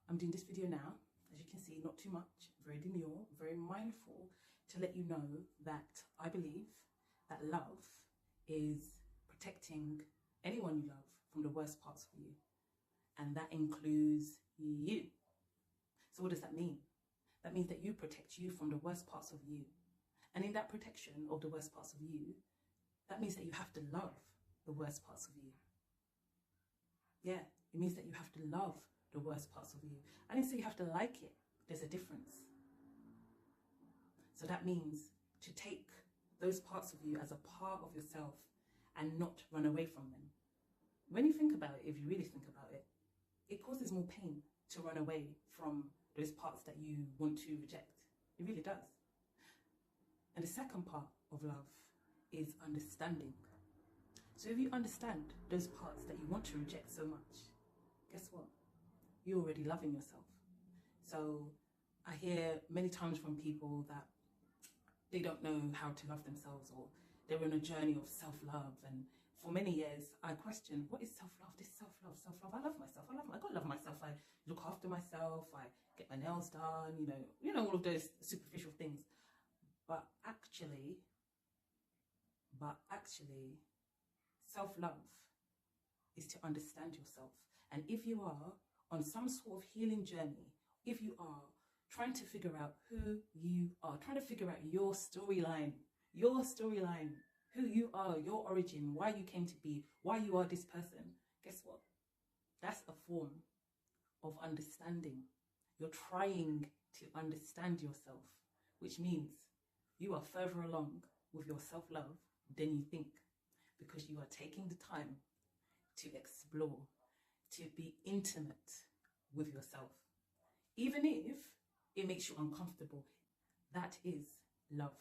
I'm doing this video now, as you can see, not too much, very demure, very mindful, to let you know that I believe that love is protecting anyone you love from the worst parts of you. And that includes you. So what does that mean? That means that you protect you from the worst parts of you. And in that protection of the worst parts of you, that means that you have to love the worst parts of you. Yeah, it means that you have to love the worst parts of you. I didn't say you have to like it. There's a difference. So that means to take those parts of you as a part of yourself and not run away from them. When you think about it, if you really think about it, it causes more pain to run away from those parts that you want to reject. It really does. And the second part of love is understanding. So if you understand those parts that you want to reject so much, guess what? You're already loving yourself. So I hear many times from people that they don't know how to love themselves, or they're on a journey of self-love. And for many years, I questioned, what is self-love? This self-love. I love myself. I gotta love myself. I look after myself. I get my nails done, you know, all of those superficial things. But actually, self-love is to understand yourself. And if you are on some sort of healing journey, if you are trying to figure out who you are, trying to figure out your storyline, who you are, your origin, why you came to be, why you are this person, guess what? That's a form of understanding. You're trying to understand yourself, which means you are further along with your self-love than you think, because you are taking the time to explore, to be intimate with yourself. Even if it makes you uncomfortable, that is love.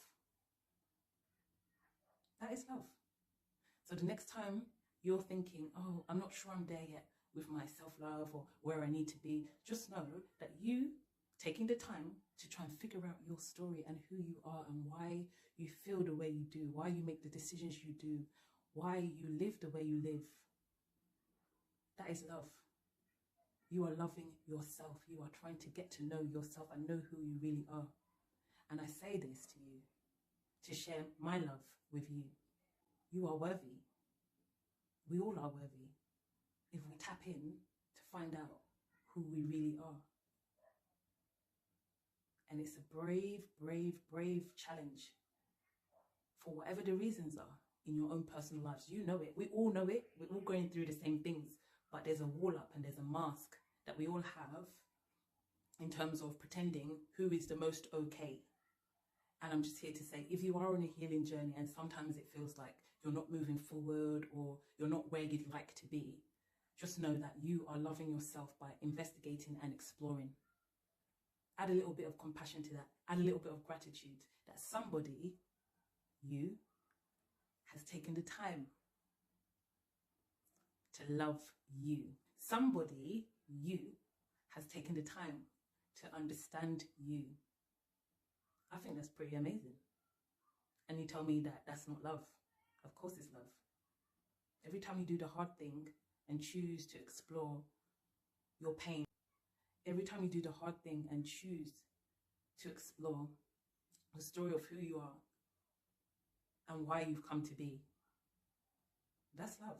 That is love. So the next time you're thinking, oh, I'm not sure I'm there yet with my self-love or where I need to be, just know that you taking the time to try and figure out your story and who you are and why you feel the way you do, why you make the decisions you do, why you live the way you live, that is love. You are loving yourself. You are trying to get to know yourself and know who you really are. And I say this to you to share my love with you. You are worthy. We all are worthy if we tap in to find out who we really are. And it's a brave, brave, brave challenge for whatever the reasons are in your own personal lives. You know it. We all know it. We're all going through the same things. But there's a wall up and there's a mask that we all have in terms of pretending who is the most okay. And I'm just here to say, if you are on a healing journey and sometimes it feels like you're not moving forward or you're not where you'd like to be, just know that you are loving yourself by investigating and exploring. Add a little bit of compassion to that. Add a little bit of gratitude that somebody, you, has taken the time to love you. Somebody, you, has taken the time to understand you. I think that's pretty amazing. And you tell me that that's not love. Of course it's love. Every time you do the hard thing and choose to explore your pain, every time you do the hard thing and choose to explore the story of who you are and why you've come to be, that's love.